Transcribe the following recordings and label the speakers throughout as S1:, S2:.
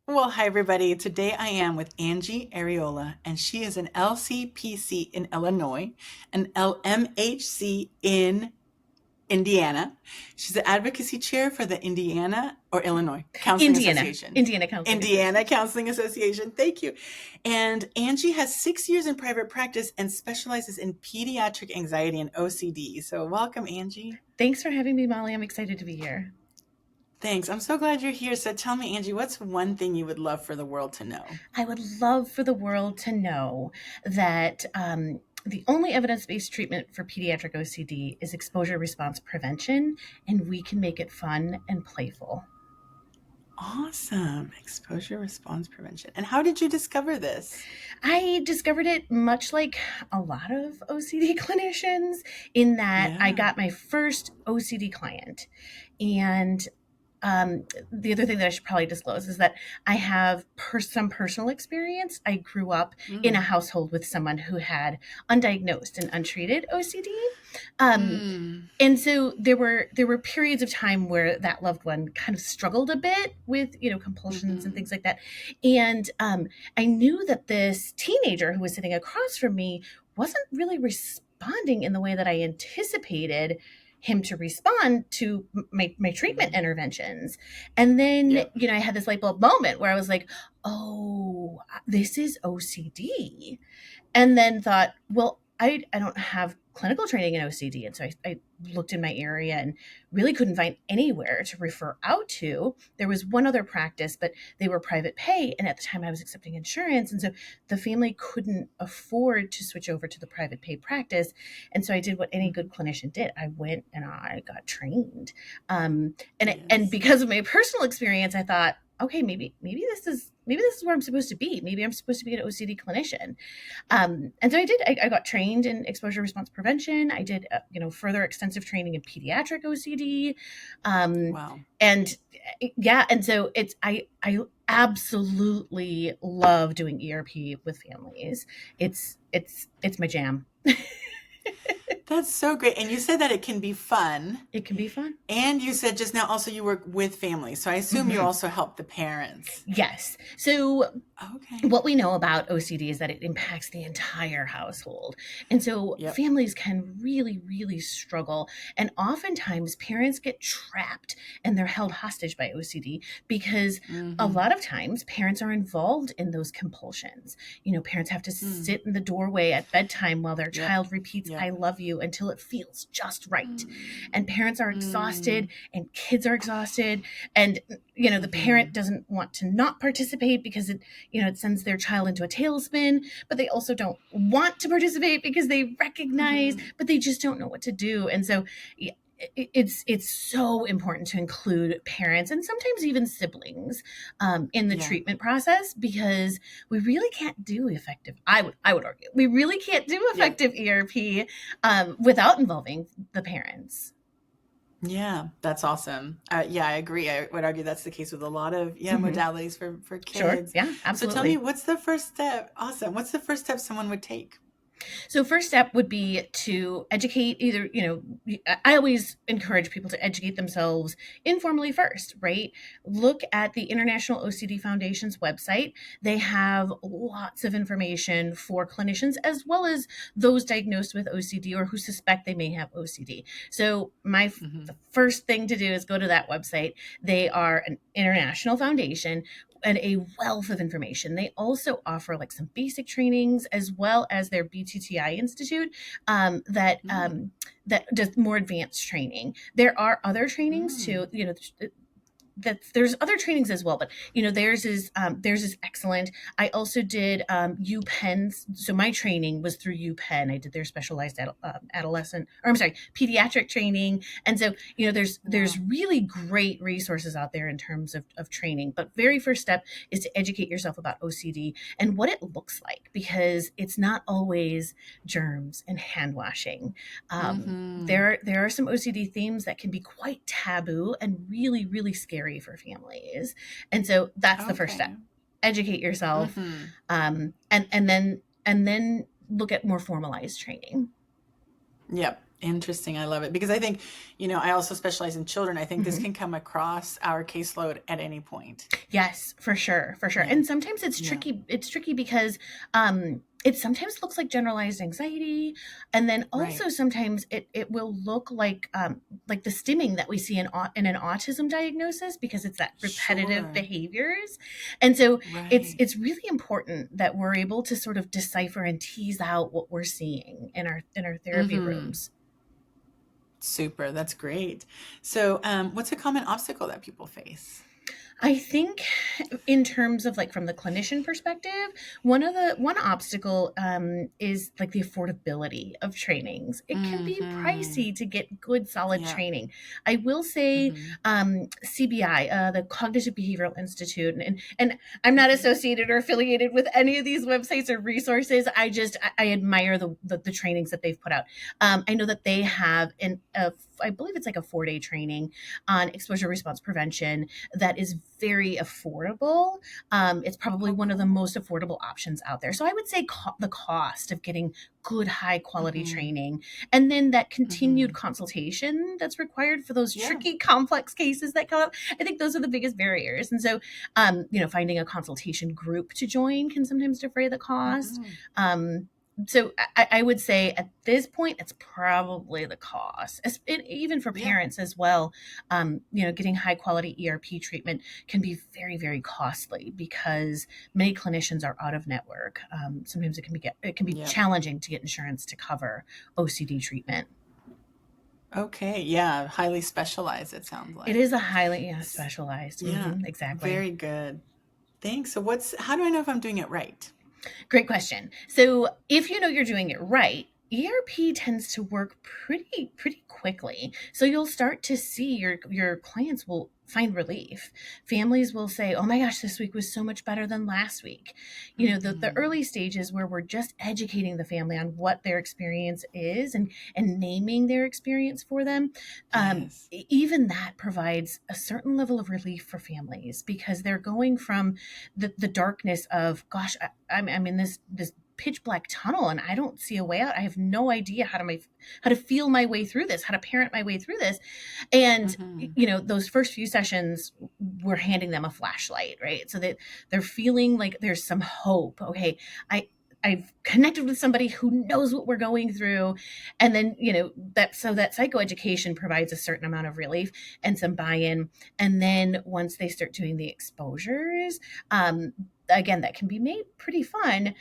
S1: Well, hi, everybody. Today I am with Angie Arreola, and she is an LCPC in Illinois, an LMHC in Indiana. She's the advocacy chair for the Indiana or Illinois Counseling Association.
S2: Indiana Counseling
S1: Indiana
S2: Association.
S1: Counseling Association. Thank you. And Angie has 6 years in private practice and specializes in pediatric anxiety and OCD. So welcome, Angie.
S2: Thanks for having me, Molly. I'm excited to be here.
S1: Thanks. I'm so glad you're here. So tell me, Angie, what's one thing you would love for the world to know?
S2: I would love for the world to know that the only evidence-based treatment for pediatric OCD is exposure response prevention, and we can make it fun and playful.
S1: Awesome. Exposure response prevention. And how did you discover this?
S2: I discovered it much like a lot of OCD clinicians in that I got my first OCD client. And the other thing that I should probably disclose is that I have some personal experience. I grew up in a household with someone who had undiagnosed and untreated OCD. And so there were periods of time where that loved one kind of struggled a bit with, compulsions and things like that. And I knew that this teenager who was sitting across from me wasn't really responding in the way that I anticipated him to respond to my treatment interventions. And then, I had this light bulb moment where I was like, oh, this is OCD. And then thought, well, I don't have clinical training in OCD. And so I looked in my area and really couldn't find anywhere to refer out to. There was one other practice, but they were private pay. And at the time I was accepting insurance. And so the family couldn't afford to switch over to the private pay practice. And so I did what any good clinician did. I went and I got trained. And because of my personal experience, I thought, okay, maybe this is where I'm supposed to be. Maybe I'm supposed to be an OCD clinician. And so I did. I got trained in exposure response prevention. I did, further extensive training in pediatric OCD.
S1: Wow.
S2: And so I absolutely love doing ERP with families. It's my jam.
S1: That's so great. And you said that it can be fun.
S2: It can be fun.
S1: And you said just now also you work with families. So I assume you also help the parents.
S2: Yes. So what we know about OCD is that it impacts the entire household. And so families can really, really struggle. And oftentimes parents get trapped and they're held hostage by OCD because a lot of times parents are involved in those compulsions. Parents have to sit in the doorway at bedtime while their child repeats, I love you, until it feels just right. And parents are exhausted and kids are exhausted. And, the parent doesn't want to not participate because it sends their child into a tailspin, but they also don't want to participate because they recognize, but they just don't know what to do. And so it's so important to include parents and sometimes even siblings in the treatment process, because we really can't do effective. I would argue we really can't do effective ERP without involving the parents.
S1: Yeah, that's awesome. I agree. I would argue that's the case with a lot of modalities for kids.
S2: Sure. Yeah, absolutely.
S1: So tell me, what's the first step? Awesome. What's the first step someone would take?
S2: So first step would be to educate I always encourage people to educate themselves informally first, right? Look at the International OCD Foundation's website. They have lots of information for clinicians as well as those diagnosed with OCD or who suspect they may have OCD. So the first thing to do is go to that website. They are an international foundation and a wealth of information. They also offer some basic trainings as well as their BTTI Institute that does more advanced training. There are other trainings too, there's other trainings as well, but theirs is excellent. I also did UPenn's, so my training was through UPenn. I did their specialized pediatric training, and so there's really great resources out there in terms of training. But very first step is to educate yourself about OCD and what it looks like, because it's not always germs and hand washing. There are some OCD themes that can be quite taboo and really, really scary for families. And so that's the first step. Educate yourself, and then look at more formalized training.
S1: Yep. Interesting. I love it because I think, I also specialize in children. I think this
S2: Mhm.
S1: can come across our caseload at any point.
S2: Yes, for sure, for sure.
S1: Yeah.
S2: And sometimes it's
S1: Yeah.
S2: tricky. It's tricky because it sometimes looks like generalized anxiety, and then also
S1: Right.
S2: sometimes it will look like the stimming that we see in an autism diagnosis because it's that repetitive
S1: Sure.
S2: behaviors, and so
S1: Right.
S2: it's really important that we're able to sort of decipher and tease out what we're seeing in our therapy
S1: Mm-hmm.
S2: rooms.
S1: Super. That's great. So, what's a common obstacle that people face?
S2: I think in terms of like from the clinician perspective, one obstacle is like the affordability of trainings. It can be
S1: Mm-hmm.
S2: pricey to get good solid
S1: Yeah.
S2: training. I will say
S1: Mm-hmm.
S2: CBI, the Cognitive Behavioral Institute, and I'm not
S1: Mm-hmm.
S2: associated or affiliated with any of these websites or resources. I admire the trainings that they've put out. I know that they have I believe it's like a 4-day training on exposure response prevention that is very affordable. It's probably
S1: Oh,
S2: one of the
S1: cool.
S2: most affordable options out there. So I would say the cost of getting good, high quality
S1: Mm-hmm.
S2: training, and then that
S1: Mm-hmm.
S2: continued consultation that's required for those
S1: Yeah.
S2: tricky, complex cases that come up. I think those are the biggest barriers. And so, finding a consultation group to join can sometimes defray the cost.
S1: Mm-hmm.
S2: Um, so I would say at this point, it's probably the cost, even for
S1: Yeah.
S2: parents as well. Getting high quality ERP treatment can be very, very costly because many clinicians are out of network. Sometimes it can be
S1: Yeah.
S2: challenging to get insurance to cover OCD treatment.
S1: Okay. Yeah. Highly specialized, it sounds
S2: It
S1: like.
S2: is a highly
S1: S-
S2: specialized.
S1: Yeah.
S2: Exactly.
S1: Very good. Thanks. So, how do I know if I'm doing it right?
S2: Great question. So, if you know you're doing it right, ERP tends to work pretty quickly. So you'll start to see your clients will find relief. Families will say, "Oh my gosh, this week was so much better than last week." The
S1: Mm-hmm.
S2: early stages where we're just educating the family on what their experience is and naming their experience for them.
S1: Yes.
S2: Even that provides a certain level of relief for families because they're going from the darkness of, gosh, I'm in this pitch black tunnel and I don't see a way out. I have no idea how to feel my way through this, how to parent my way through this. And
S1: Mm-hmm.
S2: those first few sessions, we're handing them a flashlight, right? So that they're feeling like there's some hope. Okay, I've connected with somebody who knows what we're going through. And then, that psychoeducation provides a certain amount of relief and some buy-in. And then once they start doing the exposures, again, that can be made pretty fun.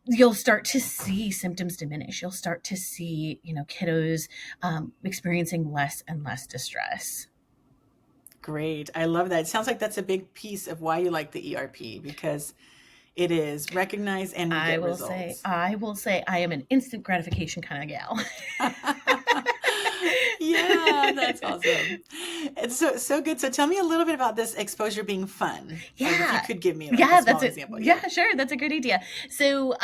S2: You'll start to see symptoms diminish. You'll start to see, kiddos experiencing less and less distress.
S1: Great. I love that. It sounds like that's a big piece of why you like the ERP because it is recognize and you get results.
S2: I will say, I am an instant gratification kind of gal.
S1: Yeah, that's awesome. It's so good. So tell me a little bit about this exposure being fun. Like if you
S2: Yeah.
S1: could give me like a
S2: Yeah,
S1: small example. Yeah.
S2: yeah, sure. That's a great idea. So,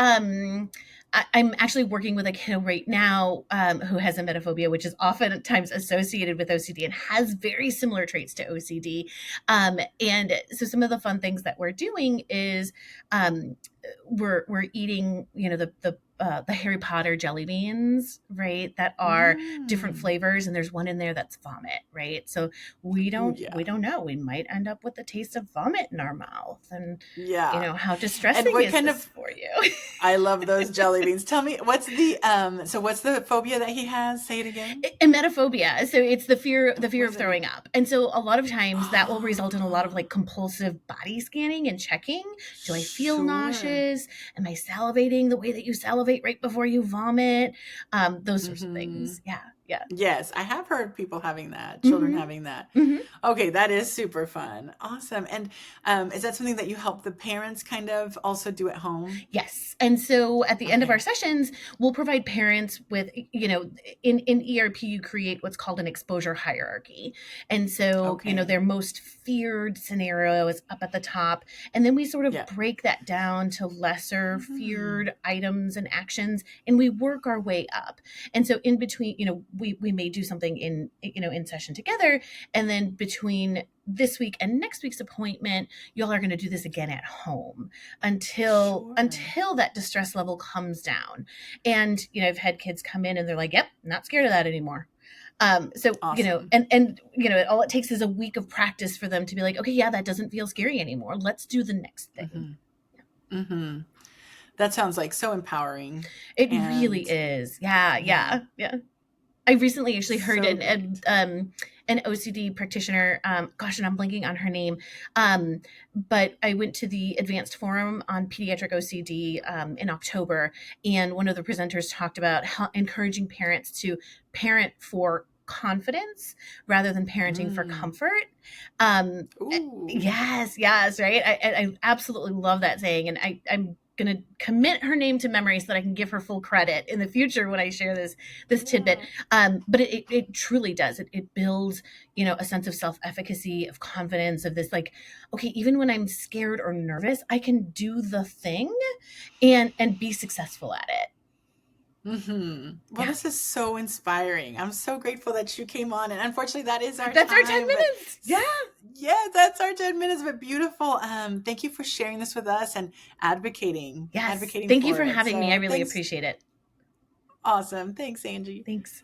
S2: I'm actually working with a kiddo right now who has emetophobia, which is oftentimes associated with OCD and has very similar traits to OCD. And so, some of the fun things that we're doing is um, we're eating, the Harry Potter jelly beans, right? That are different
S1: Mm.
S2: flavors, and there's one in there that's vomit, right? So
S1: Oh
S2: we
S1: yeah.
S2: don't know. We might end up with the taste of vomit in our mouth, and
S1: Yeah.
S2: how
S1: And
S2: distressing
S1: what
S2: is
S1: kind
S2: this
S1: of
S2: for you?
S1: I love those jelly beans. Tell me what's the phobia that he has? Say it again.
S2: Emetophobia. So it's the fear
S1: What
S2: of
S1: does that mean?
S2: throwing up, and so a lot of times that will result in a lot of
S1: Oh,
S2: like compulsive body scanning and checking. Do I feel
S1: sure.
S2: nauseous? Am I salivating the way that you salivate right before you vomit? Those sorts of
S1: Mm-hmm.
S2: things. Yeah, yeah.
S1: Yes, I have heard people having that, children
S2: Mm-hmm.
S1: having that.
S2: Mm-hmm.
S1: Okay, that is super fun. Awesome. And is that something that you help the parents kind of also do at home?
S2: Yes. And so at the end of our
S1: Okay.
S2: sessions, we'll provide parents with, in ERP, you create what's called an exposure hierarchy. And so,
S1: Okay.
S2: their most feared scenario is up at the top. And then we sort of
S1: Yeah.
S2: break that down to lesser
S1: Hmm.
S2: feared items and actions, and we work our way up. And so in between, we may do something in session together, and then between this week and next week's appointment, y'all are going to do this again at home until that distress level comes down. And I've had kids come in and they're like, "Yep, not scared of that anymore." So
S1: Awesome.
S2: and all it takes is a week of practice for them to be like, "Okay, yeah, that doesn't feel scary anymore. Let's do the next thing."
S1: Mm-hmm. That sounds like so empowering.
S2: It really is. Yeah. I recently actually heard
S1: So
S2: an OCD practitioner, gosh, and I'm blanking on her name, but I went to the Advanced Forum on Pediatric OCD in October, and one of the presenters talked about how encouraging parents to parent for confidence rather than parenting for comfort.
S1: Ooh.
S2: Yes, right? I absolutely love that saying, and I'm going to commit her name to memory so that I can give her full credit in the future when I share this tidbit. But it truly does. It builds, a sense of self-efficacy, of confidence, of this like, okay, even when I'm scared or nervous, I can do the thing and be successful at it.
S1: Well, this is so inspiring. I'm so grateful that you came on, and unfortunately, that's our
S2: 10 minutes.
S1: Yeah, that's our 10 minutes. But beautiful. Thank you for sharing this with us and advocating.
S2: Yes.
S1: Advocating.
S2: Thank you
S1: for
S2: for
S1: it.
S2: having me. I really
S1: Thanks.
S2: appreciate it.
S1: Awesome. Thanks, Angie.
S2: Thanks.